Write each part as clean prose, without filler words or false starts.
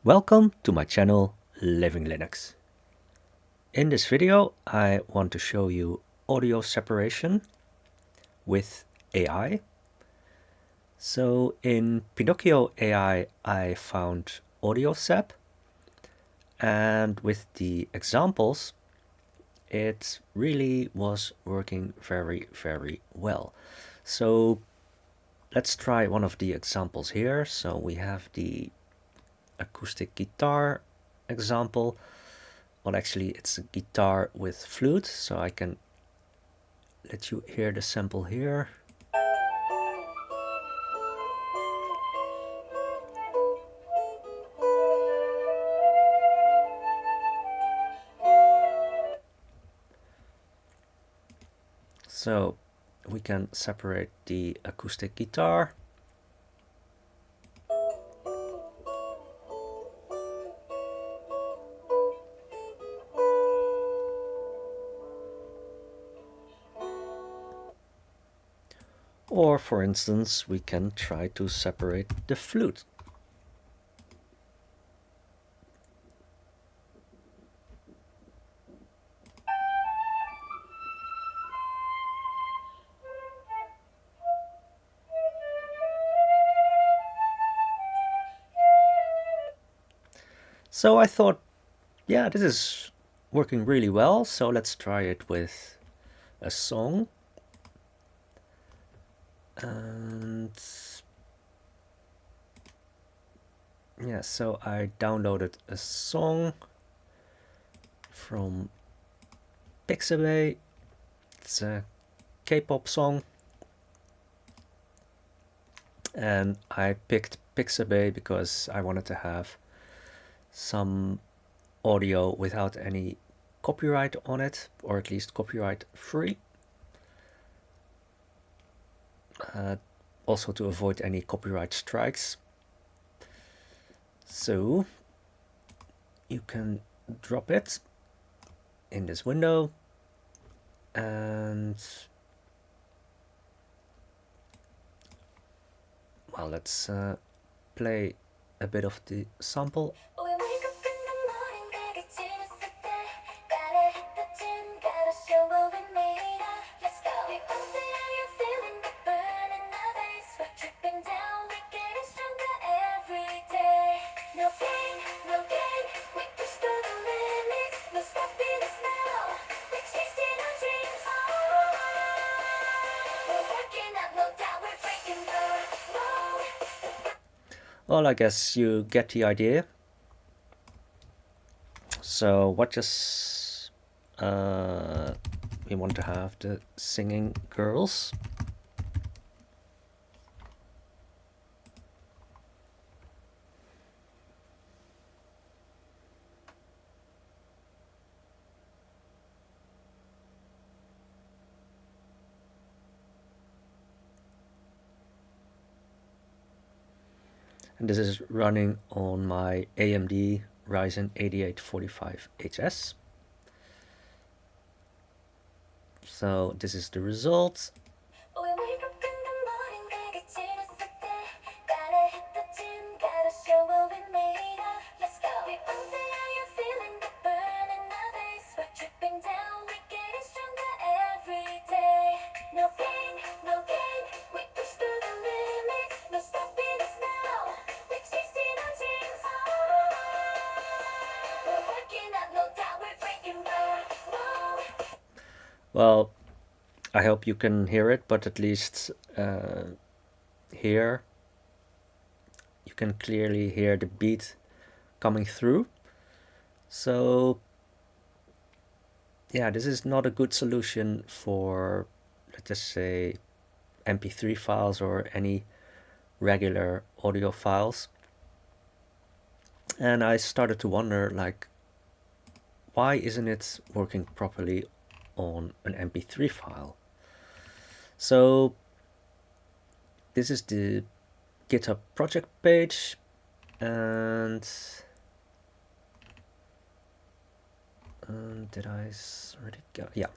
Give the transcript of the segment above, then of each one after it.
Welcome to my channel Living Linux. In this video I want to show you audio separation with AI. So in Pinokio AI I found AudioSep, and with the examples it really was working very well. So let's try one of the examples here. So we have the acoustic guitar example. Well, actually it's a guitar with flute, so I can let you hear the sample here. So we can separate the acoustic guitar. Or for instance, we can try to separate the flute. So I thought, yeah, this is working really well, so let's try it with a song. And yeah, so I downloaded a song from Pixabay. It's a K-pop song. And I picked Pixabay because I wanted to have some audio without any copyright on it, or at least copyright free. Also to avoid any copyright strikes. So you can drop it in this window, and well, let's play a bit of the sample. Well, I guess you get the idea. So what just we want to have the singing girls. And this is running on my AMD Ryzen 8845HS. So this is the result. Well, I hope you can hear it, but at least here you can clearly hear the beat coming through. So yeah, this is not a good solution for, let's just say, MP3 files or any regular audio files. And I started to wonder, like, why isn't it working properly on an MP3 file? So this is the GitHub project page, and did I already go? Yeah.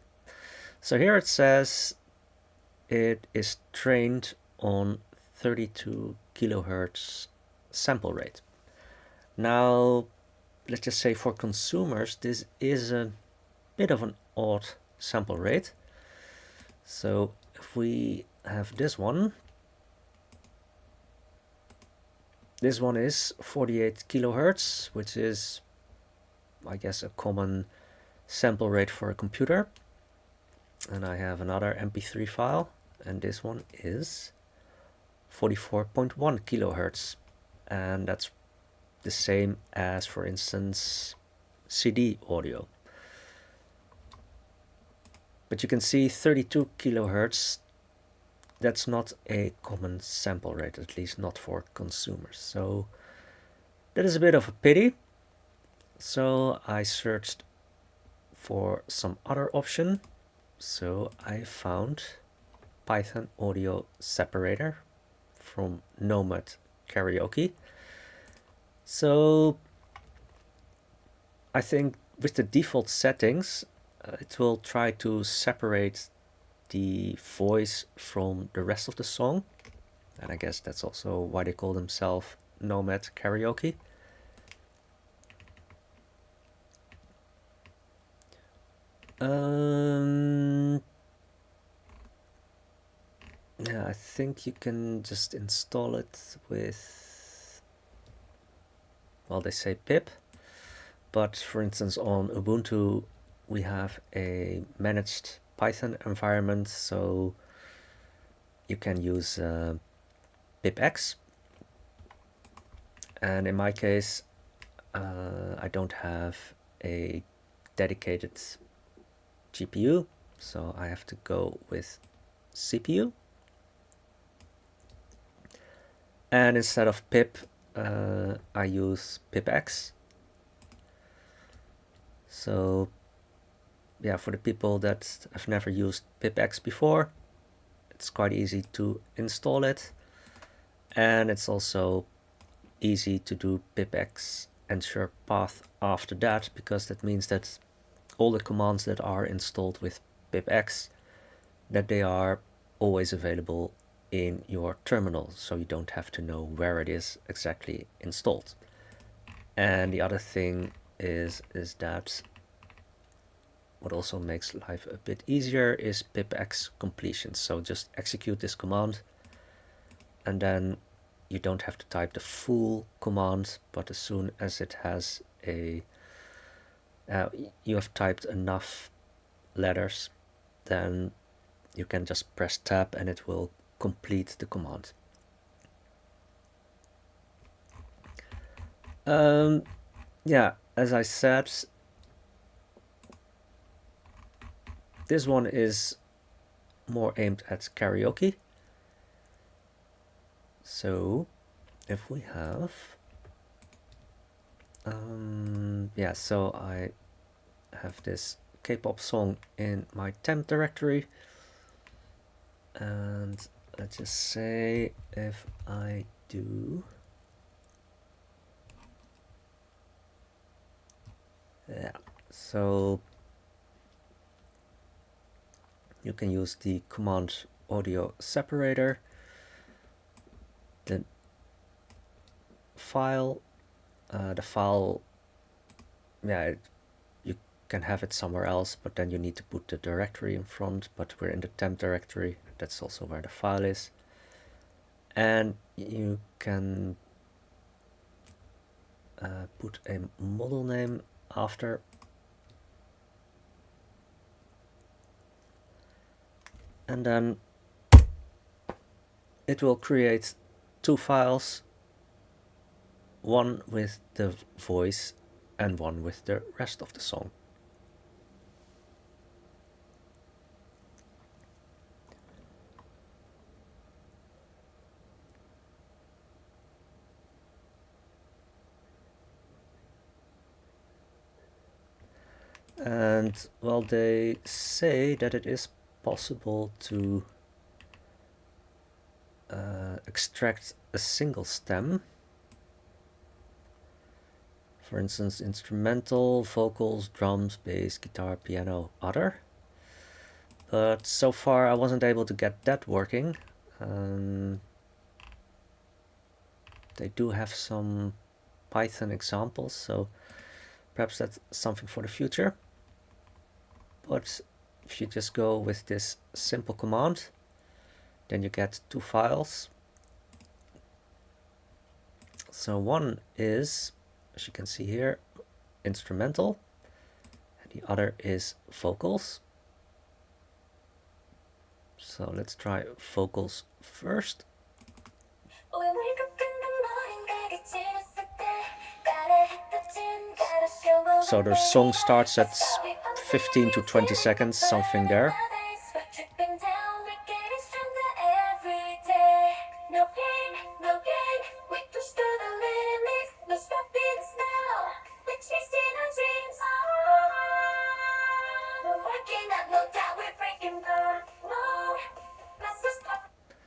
So here it says it is trained on 32 kilohertz sample rate. Now, let's just say for consumers, this is a bit of an odd sample rate. So if we have this one is 48 kilohertz, which is, I guess, a common sample rate for a computer. And I have another MP3 file, and this one is 44.1 kilohertz. And that's the same as, for instance, CD audio. But you can see 32 kilohertz, that's not a common sample rate, at least not for consumers. So that is a bit of a pity. So I searched for some other option. So I found Python audio separator from Nomad Karaoke. So I think with the default settings, it will try to separate the voice from the rest of the song. And I guess that's also why they call themselves Nomad Karaoke. Yeah, I think you can just install it with, well, they say pip, but for instance on Ubuntu we have a managed Python environment, so you can use pipx. And in my case, I don't have a dedicated GPU, so I have to go with CPU. And instead of pip, I use pipx. So yeah, for the people that have never used pipx before, it's quite easy to install it. And it's also easy to do pipx ensurepath after that, because that means that all the commands that are installed with pipx, that they are always available in your terminal, so you don't have to know where it is exactly installed. And the other thing is that what also makes life a bit easier is pipx completion. So just execute this command, and then you don't have to type the full command, but as soon as it has a you have typed enough letters, then you can just press tab and it will complete the command. Yeah, as I said, this one is more aimed at karaoke. So if we have, yeah, so I have this K-pop song in my temp directory, and let's just say if I do, yeah, so you can use the command audio-separator. The file, yeah, you can have it somewhere else, but then you need to put the directory in front, but we're in the temp directory, that's also where the file is. And you can put a model name after, and then it will create two files, one with the voice and one with the rest of the song. And well, they say that it is possible to extract a single stem. For instance, instrumental, vocals, drums, bass, guitar, piano, other. But so far I wasn't able to get that working. They do have some Python examples, so perhaps that's something for the future. But if you just go with this simple command, then you get two files. So one is, as you can see here, instrumental, and the other is vocals. So let's try vocals first. So the song starts at 15 to 20 seconds, something there.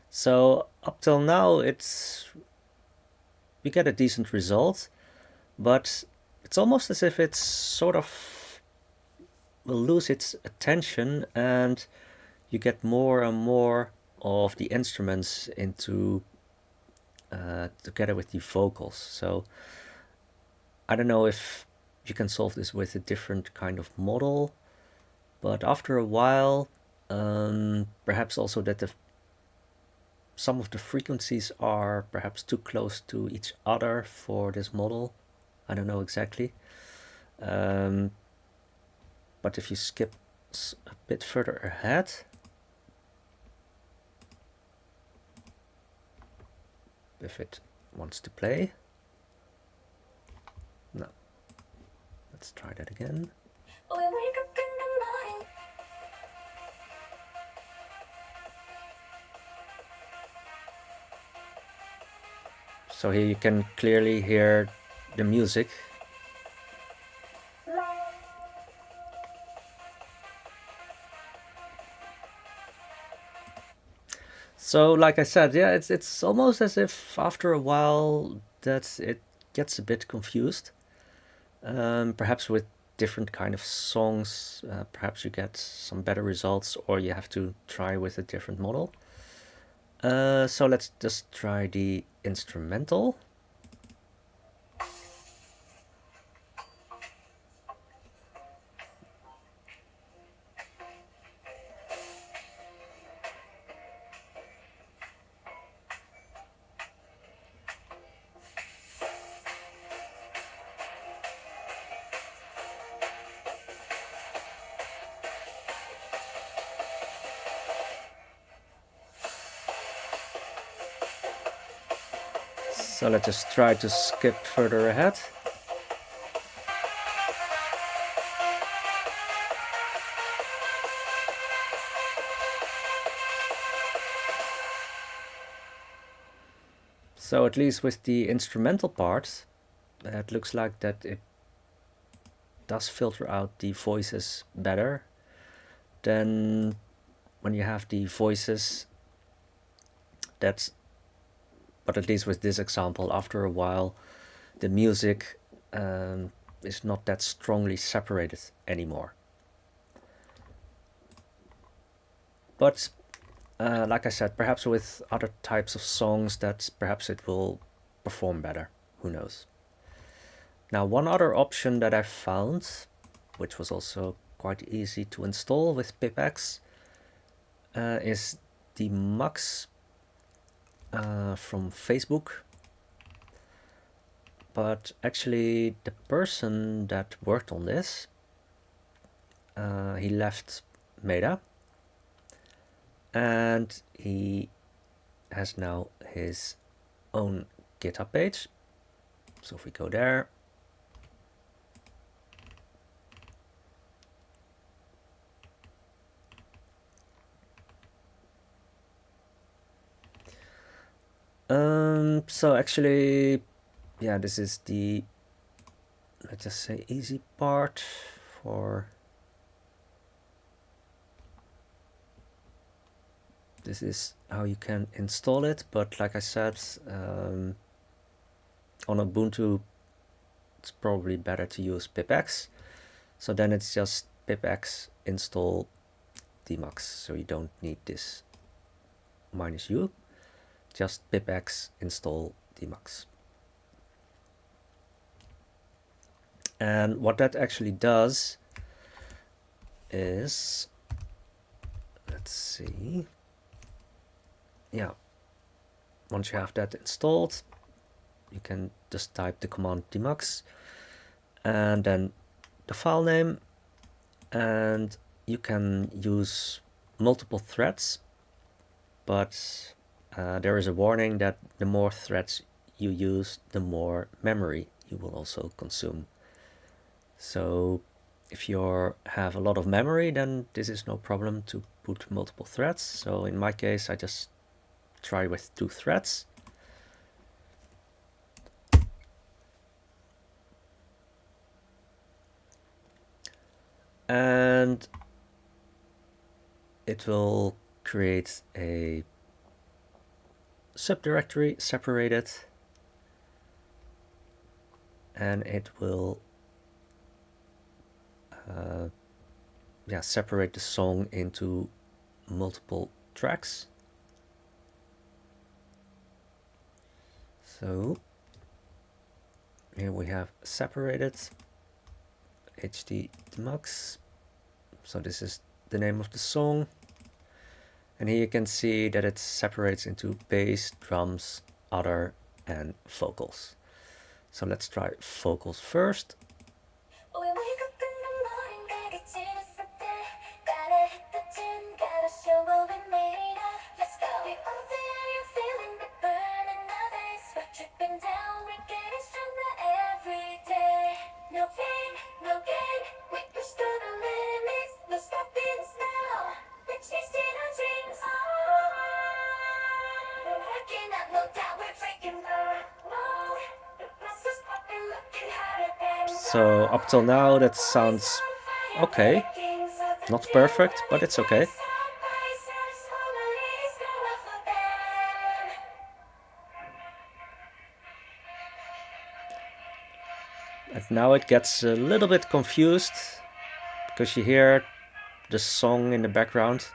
So up till now, we get a decent result, but it's almost as if it's sort of will lose its attention, and you get more and more of the instruments into together with the vocals. So I don't know if you can solve this with a different kind of model, but after a while, perhaps also that some of the frequencies are perhaps too close to each other for this model. I don't know exactly. But if you skip a bit further ahead, if it wants to play. No. Let's try that again. So here you can clearly hear the music. So like I said, yeah, it's almost as if after a while that it gets a bit confused. Perhaps with different kind of songs, perhaps you get some better results, or you have to try with a different model. So let's just try the instrumental. So let's just try to skip further ahead. So at least with the instrumental part, it looks like that it does filter out the voices better than when you have the voices. But at least with this example, after a while, the music is not that strongly separated anymore. But like I said, perhaps with other types of songs, that perhaps it will perform better. Who knows? Now, one other option that I found, which was also quite easy to install with pipx, is demucs from Facebook. But actually, the person that worked on this, he left Meta, and he has now his own GitHub page. So if we go there, so actually, yeah, this is the, let's just say, easy part for this is how you can install it. But like I said, on Ubuntu, it's probably better to use pipx. So then it's just pipx install demucs. So you don't need this -u, just pipx install demucs. And what that actually does is, let's see, yeah, once you have that installed, you can just type the command demucs and then the file name, and you can use multiple threads, but there is a warning that the more threads you use, the more memory you will also consume. So if you have a lot of memory, then this is no problem to put multiple threads. So in my case, I just try with 2 threads. And it will create a subdirectory separated, and it will separate the song into multiple tracks. So here we have separated HD demucs. So this is the name of the song. And here you can see that it separates into bass, drums, other, and vocals. So let's try vocals first. So up till now that sounds okay. Not perfect, but it's okay. And now it gets a little bit confused because you hear the song in the background.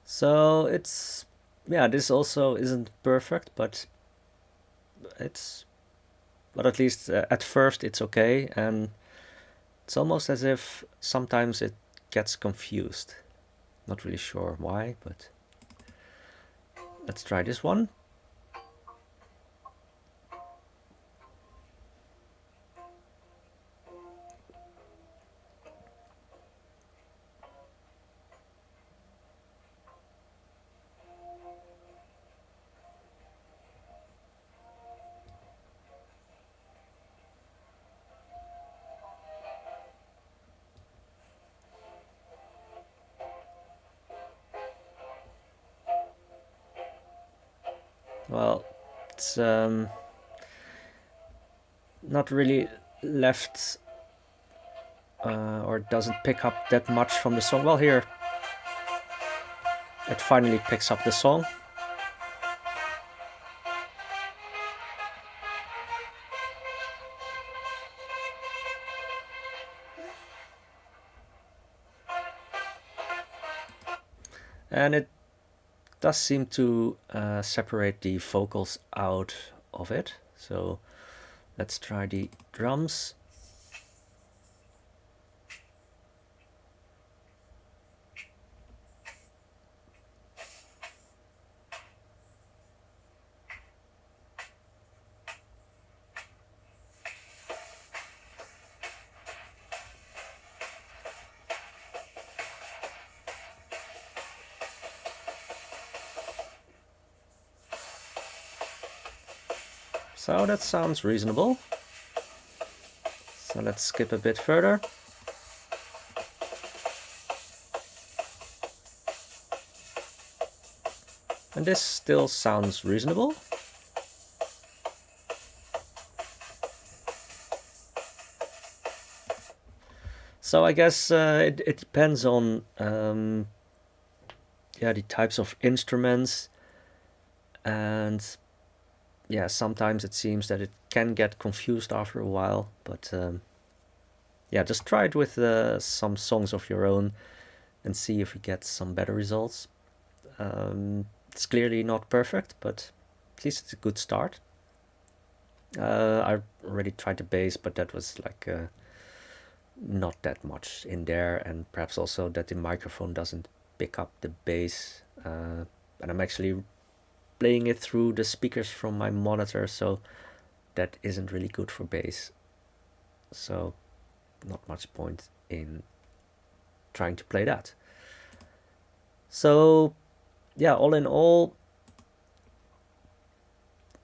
So it's, yeah, this also isn't perfect, but at least at first it's okay, and it's almost as if sometimes it gets confused. Not really sure why, but let's try this one. Well, it's not really left or doesn't pick up that much from the song. Well, here it finally picks up the song. And it does seem to separate the vocals out of it. So let's try the drums. So that sounds reasonable. So let's skip a bit further. And this still sounds reasonable. So I guess it depends on the types of instruments, and yeah, sometimes it seems that it can get confused after a while, but yeah, just try it with some songs of your own and see if you get some better results. It's clearly not perfect, but at least it's a good start. I already tried the bass, but that was like not that much in there, and perhaps also that the microphone doesn't pick up the bass. And I'm actually playing it through the speakers from my monitor, so that isn't really good for bass. So not much point in trying to play that. So yeah, all in all,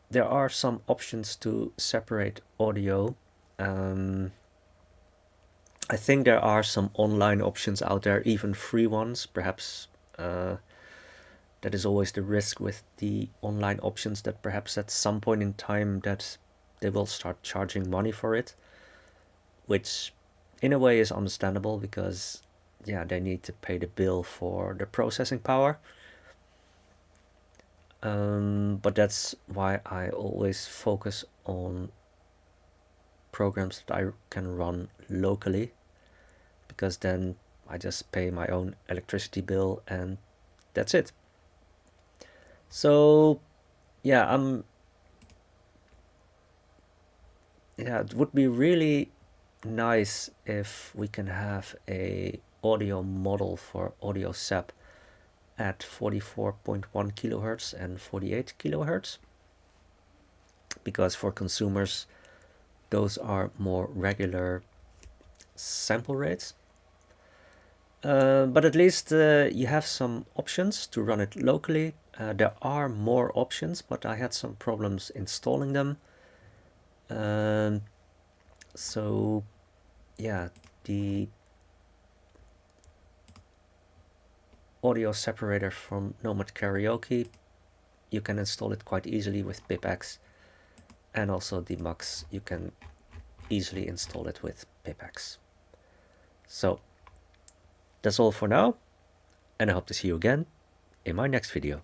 there are some options to separate audio. I think there are some online options out there, even free ones. Perhaps that is always the risk with the online options, that perhaps at some point in time that they will start charging money for it, which in a way is understandable because yeah, they need to pay the bill for the processing power. But that's why I always focus on programs that I can run locally, because then I just pay my own electricity bill and that's it. So yeah, it would be really nice if we can have a audio model for AudioSep at 44.1 kilohertz and 48 kilohertz, because for consumers those are more regular sample rates. But at least you have some options to run it locally. There are more options, but I had some problems installing them. So yeah, the audio separator from Nomad Karaoke, you can install it quite easily with pipx, and also demucs, you can easily install it with pipx. So that's all for now, and I hope to see you again in my next video.